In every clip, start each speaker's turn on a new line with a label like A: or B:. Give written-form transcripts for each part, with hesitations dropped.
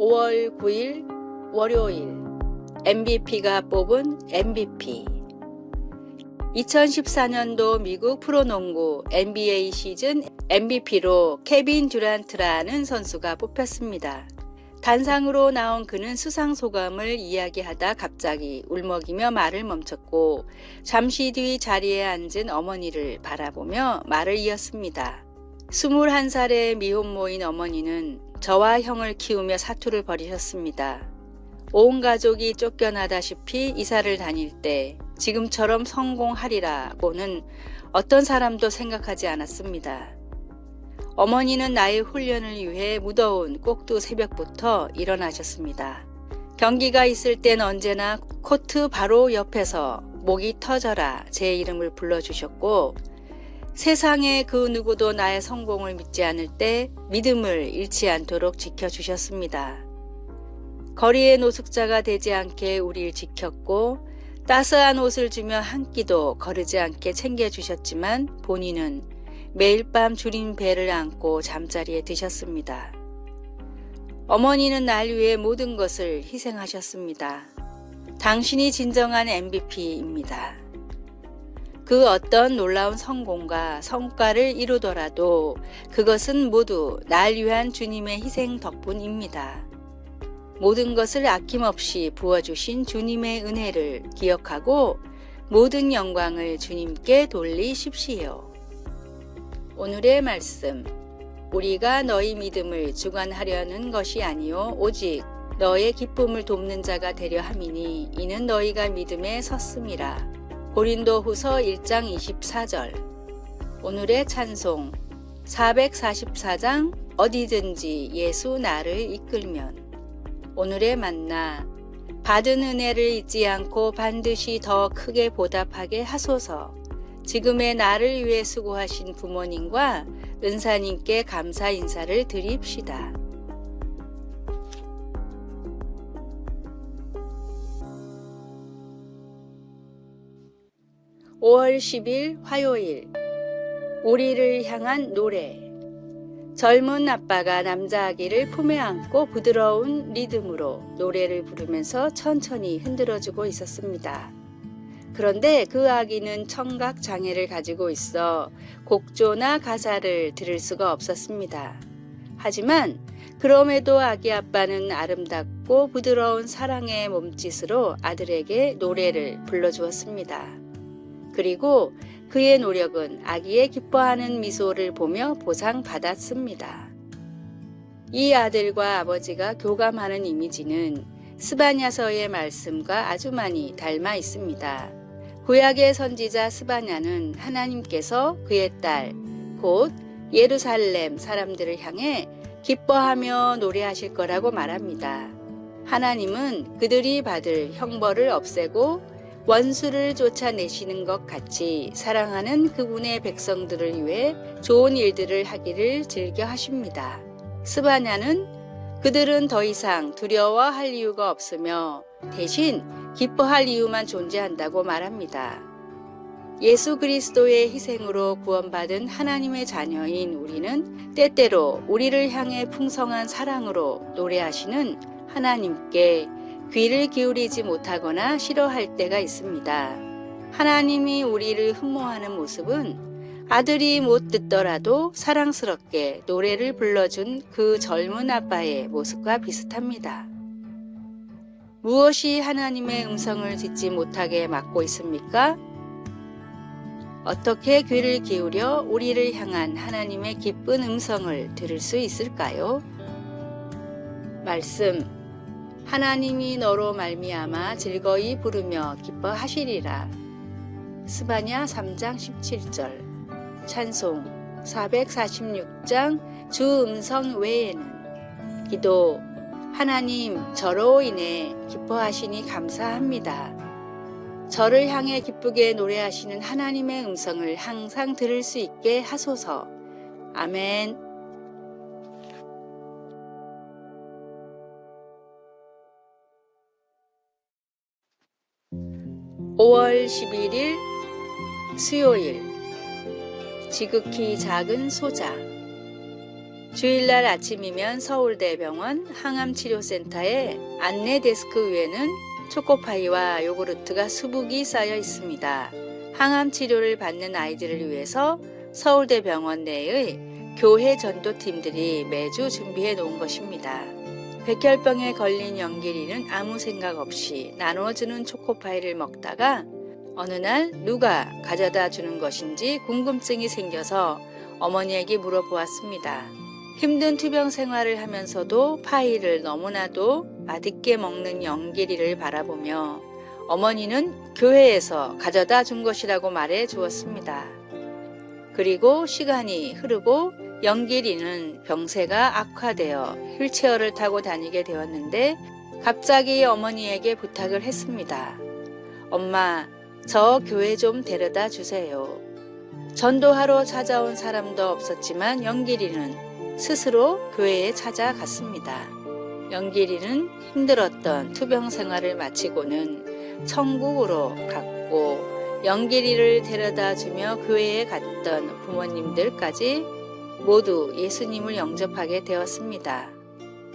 A: 5월 9일 월요일 MVP가 뽑은 MVP 2014년도 미국 프로농구 NBA 시즌 MVP로 케빈 듀란트라는 선수가 뽑혔습니다. 단상으로 나온 그는 수상 소감을 이야기하다 갑자기 울먹이며 말을 멈췄고 잠시 뒤 자리에 앉은 어머니를 바라보며 말을 이었습니다. 21살의 미혼모인 어머니는 저와 형을 키우며 사투를 벌이셨습니다. 온 가족이 쫓겨나다시피 이사를 다닐 때 지금처럼 성공하리라고는 어떤 사람도 생각하지 않았습니다. 어머니는 나의 훈련을 위해 무더운 꼭두 새벽부터 일어나셨습니다. 경기가 있을 땐 언제나 코트 바로 옆에서 목이 터져라 제 이름을 불러주셨고 세상에 그 누구도 나의 성공을 믿지 않을 때 믿음을 잃지 않도록 지켜주셨습니다. 거리의 노숙자가 되지 않게 우리를 지켰고 따스한 옷을 주며 한 끼도 거르지 않게 챙겨주셨지만 본인은 매일 밤 주린 배를 안고 잠자리에 드셨습니다. 어머니는 날 위해 모든 것을 희생하셨습니다. 당신이 진정한 MVP입니다. 그 어떤 놀라운 성공과 성과를 이루더라도 그것은 모두 날 위한 주님의 희생 덕분입니다. 모든 것을 아낌없이 부어주신 주님의 은혜를 기억하고 모든 영광을 주님께 돌리십시오. 오늘의 말씀. 우리가 너희 믿음을 주관하려는 것이 아니요 오직 너의 기쁨을 돕는 자가 되려 함이니 이는 너희가 믿음에 섰음이라. 고린도후서 1장 24절. 오늘의 찬송 444장 어디든지 예수 나를 이끌면. 오늘의 만나 받은 은혜를 잊지 않고 반드시 더 크게 보답하게 하소서. 지금의 나를 위해 수고하신 부모님과 은사님께 감사 인사를 드립시다. (5월 10일) 화요일 우리를 향한 노래. 젊은 아빠가 남자 아기를 품에 안고 부드러운 리듬으로 노래를 부르면서 천천히 흔들어주고 있었습니다. 그런데 그 아기는 청각 장애를 가지고 있어 곡조나 가사를 들을 수가 없었습니다. 하지만 그럼에도 아기 아빠는 아름답고 부드러운 사랑의 몸짓으로 아들에게 노래를 불러주었습니다. 그리고 그의 노력은 아기의 기뻐하는 미소를 보며 보상받았습니다. 이 아들과 아버지가 교감하는 이미지는 스바냐서의 말씀과 아주 많이 닮아 있습니다. 구약의 선지자 스바냐는 하나님께서 그의 딸, 곧 예루살렘 사람들을 향해 기뻐하며 노래하실 거라고 말합니다. 하나님은 그들이 받을 형벌을 없애고 원수를 쫓아내시는 것 같이 사랑하는 그분의 백성들을 위해 좋은 일들을 하기를 즐겨 하십니다. 스바냐는 그들은 더 이상 두려워할 이유가 없으며 대신 기뻐할 이유만 존재한다고 말합니다. 예수 그리스도의 희생으로 구원받은 하나님의 자녀인 우리는 때때로 우리를 향해 풍성한 사랑으로 노래하시는 하나님께 귀를 기울이지 못하거나 싫어할 때가 있습니다. 하나님이 우리를 흠모하는 모습은 아들이 못 듣더라도 사랑스럽게 노래를 불러준 그 젊은 아빠의 모습과 비슷합니다. 무엇이 하나님의 음성을 듣지 못하게 막고 있습니까? 어떻게 귀를 기울여 우리를 향한 하나님의 기쁜 음성을 들을 수 있을까요? 말씀. 하나님이 너로 말미암아 즐거이 부르며 기뻐하시리라. 스바냐 3장 17절. 찬송 446장 주 음성 외에는. 기도. 하나님 저로 인해 기뻐하시니 감사합니다. 저를 향해 기쁘게 노래하시는 하나님의 음성을 항상 들을 수 있게 하소서. 아멘. 5월 11일 수요일. 지극히 작은 소자. 주일날 아침이면 서울대병원 항암치료센터의 안내 데스크 위에는 초코파이와 요구르트가 수북이 쌓여 있습니다. 항암치료를 받는 아이들을 위해서 서울대병원 내의 교회 전도팀들이 매주 준비해 놓은 것입니다. 백혈병에 걸린 영길이는 아무 생각 없이 나눠주는 초코파이를 먹다가 어느 날 누가 가져다 주는 것인지 궁금증이 생겨서 어머니에게 물어보았습니다. 힘든 투병 생활을 하면서도 파이를 너무나도 맛있게 먹는 영길이를 바라보며 어머니는 교회에서 가져다 준 것이라고 말해 주었습니다. 그리고 시간이 흐르고 영길이는 병세가 악화되어 휠체어를 타고 다니게 되었는데 갑자기 어머니에게 부탁을 했습니다. 엄마, 저 교회 좀 데려다 주세요. 전도하러 찾아온 사람도 없었지만 영길이는 스스로 교회에 찾아갔습니다. 영길이는 힘들었던 투병 생활을 마치고는 천국으로 갔고 영길이를 데려다 주며 교회에 갔던 부모님들까지 모두 예수님을 영접하게 되었습니다.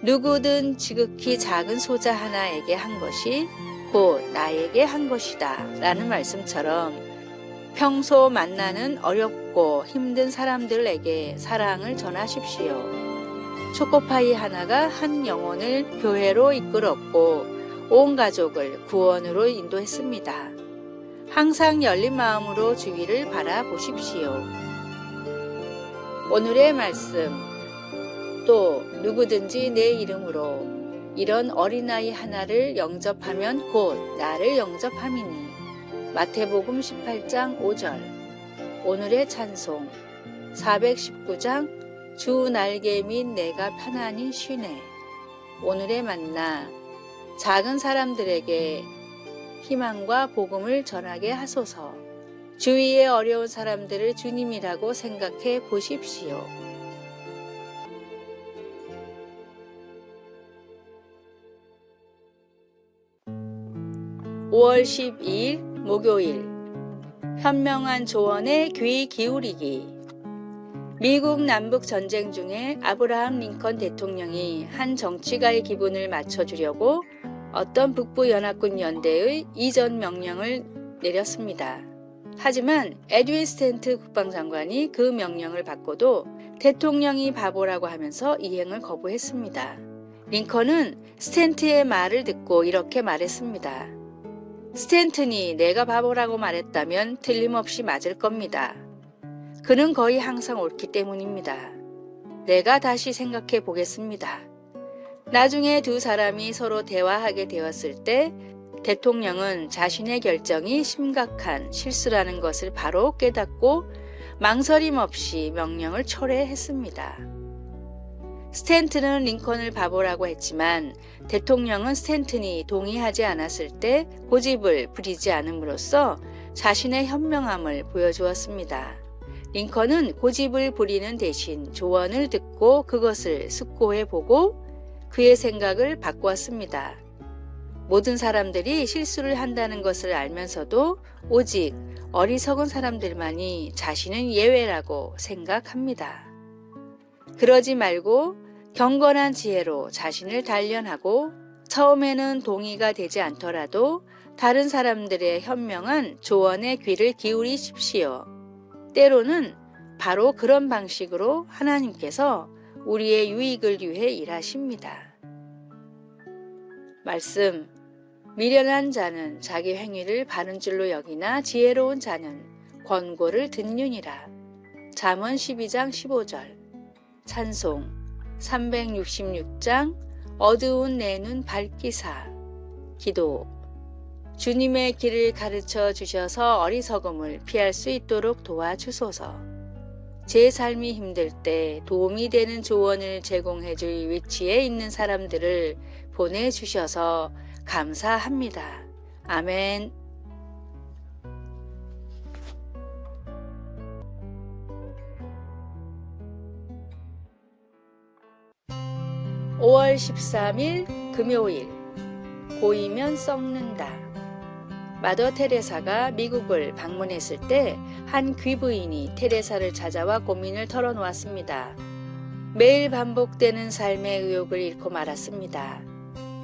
A: 누구든 지극히 작은 소자 하나에게 한 것이 곧 나에게 한 것이다 라는 말씀처럼 평소 만나는 어렵고 힘든 사람들에게 사랑을 전하십시오. 초코파이 하나가 한 영혼을 교회로 이끌었고 온 가족을 구원으로 인도했습니다. 항상 열린 마음으로 주위를 바라보십시오. 오늘의 말씀, 또 누구든지 내 이름으로 이런 어린아이 하나를 영접하면 곧 나를 영접함이니. 마태복음 18장 5절. 오늘의 찬송 419장 주 날개 및 내가 편안히 쉬네. 오늘의 만나 작은 사람들에게 희망과 복음을 전하게 하소서. 주위의 어려운 사람들을 주님이라고 생각해 보십시오. (5월 12일) 목요일 현명한 조언에 귀 기울이기. 미국 남북 전쟁 중에 아브라함 링컨 대통령이 한 정치가의 기분을 맞춰주려고 어떤 북부 연합군 연대의 이전 명령을 내렸습니다. 하지만 에드윈 스탠트 국방장관이 그 명령을 받고도 대통령이 바보라고 하면서 이행을 거부했습니다. 링컨은 스탠트의 말을 듣고 이렇게 말했습니다. 스탠튼이 내가 바보라고 말했다면 틀림없이 맞을 겁니다. 그는 거의 항상 옳기 때문입니다. 내가 다시 생각해 보겠습니다. 나중에 두 사람이 서로 대화하게 되었을 때 대통령은 자신의 결정이 심각한 실수라는 것을 바로 깨닫고 망설임 없이 명령을 철회했습니다. 스탠튼은 링컨을 바보라고 했지만 대통령은 스탠튼이 동의하지 않았을 때 고집을 부리지 않음으로써 자신의 현명함을 보여주었습니다. 링컨은 고집을 부리는 대신 조언을 듣고 그것을 숙고해보고 그의 생각을 바꾸었습니다. 모든 사람들이 실수를 한다는 것을 알면서도 오직 어리석은 사람들만이 자신은 예외라고 생각합니다. 그러지 말고 경건한 지혜로 자신을 단련하고 처음에는 동의가 되지 않더라도 다른 사람들의 현명한 조언에 귀를 기울이십시오. 때로는 바로 그런 방식으로 하나님께서 우리의 유익을 위해 일하십니다. 말씀, 미련한 자는 자기 행위를 바른 줄로 여기나 지혜로운 자는 권고를 듣느니라. 잠언 12장 15절. 찬송 366장 어두운 내 눈 밝기사. 기도. 주님의 길을 가르쳐 주셔서 어리석음을 피할 수 있도록 도와주소서. 제 삶이 힘들 때 도움이 되는 조언을 제공해 줄 위치에 있는 사람들을 보내주셔서 감사합니다. 아멘. (5월 13일) 금요일. 고이면 썩는다. 마더 테레사가 미국을 방문했을 때 한 귀부인이 테레사를 찾아와 고민을 털어놓았습니다. 매일 반복되는 삶의 의욕을 잃고 말았습니다.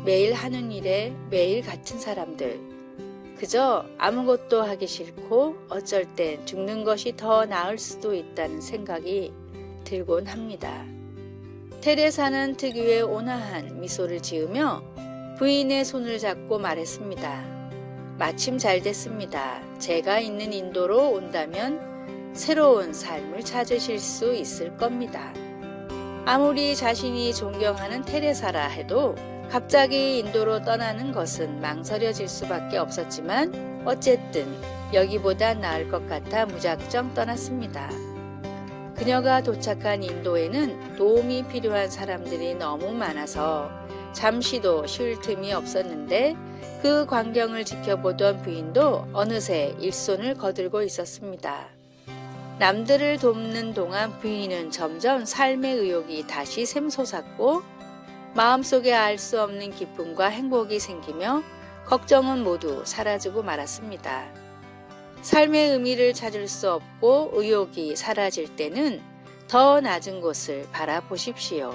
A: 매일 하는 일에 매일 같은 사람들. 그저 아무것도 하기 싫고 어쩔 땐 죽는 것이 더 나을 수도 있다는 생각이 들곤 합니다. 테레사는 특유의 온화한 미소를 지으며 부인의 손을 잡고 말했습니다. 마침 잘 됐습니다. 제가 있는 인도로 온다면 새로운 삶을 찾으실 수 있을 겁니다. 아무리 자신이 존경하는 테레사라 해도 갑자기 인도로 떠나는 것은 망설여질 수밖에 없었지만 어쨌든 여기보다 나을 것 같아 무작정 떠났습니다. 그녀가 도착한 인도에는 도움이 필요한 사람들이 너무 많아서 잠시도 쉴 틈이 없었는데 그 광경을 지켜보던 부인도 어느새 일손을 거들고 있었습니다. 남들을 돕는 동안 부인은 점점 삶의 의욕이 다시 샘솟았고 마음속에 알 수 없는 기쁨과 행복이 생기며 걱정은 모두 사라지고 말았습니다. 삶의 의미를 찾을 수 없고 의욕이 사라질 때는 더 낮은 곳을 바라보십시오.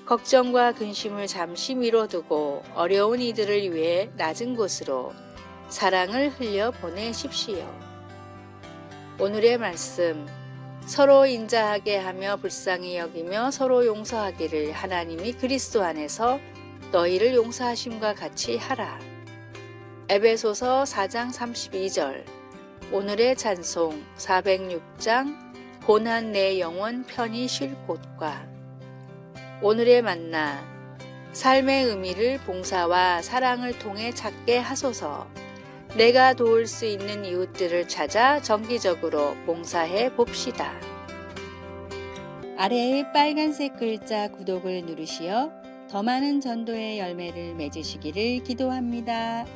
A: 걱정과 근심을 잠시 미뤄두고 어려운 이들을 위해 낮은 곳으로 사랑을 흘려 보내십시오. 오늘의 말씀, 서로 인자하게 하며 불쌍히 여기며 서로 용서하기를 하나님이 그리스도 안에서 너희를 용서하심과 같이 하라. 에베소서 4장 32절. 오늘의 찬송 406장 고난 내 영혼 편히 쉴 곳과. 오늘의 만나, 삶의 의미를 봉사와 사랑을 통해 찾게 하소서. 내가 도울 수 있는 이웃들을 찾아 정기적으로 봉사해 봅시다. 아래의 빨간색 글자 구독을 누르시어 더 많은 전도의 열매를 맺으시기를 기도합니다.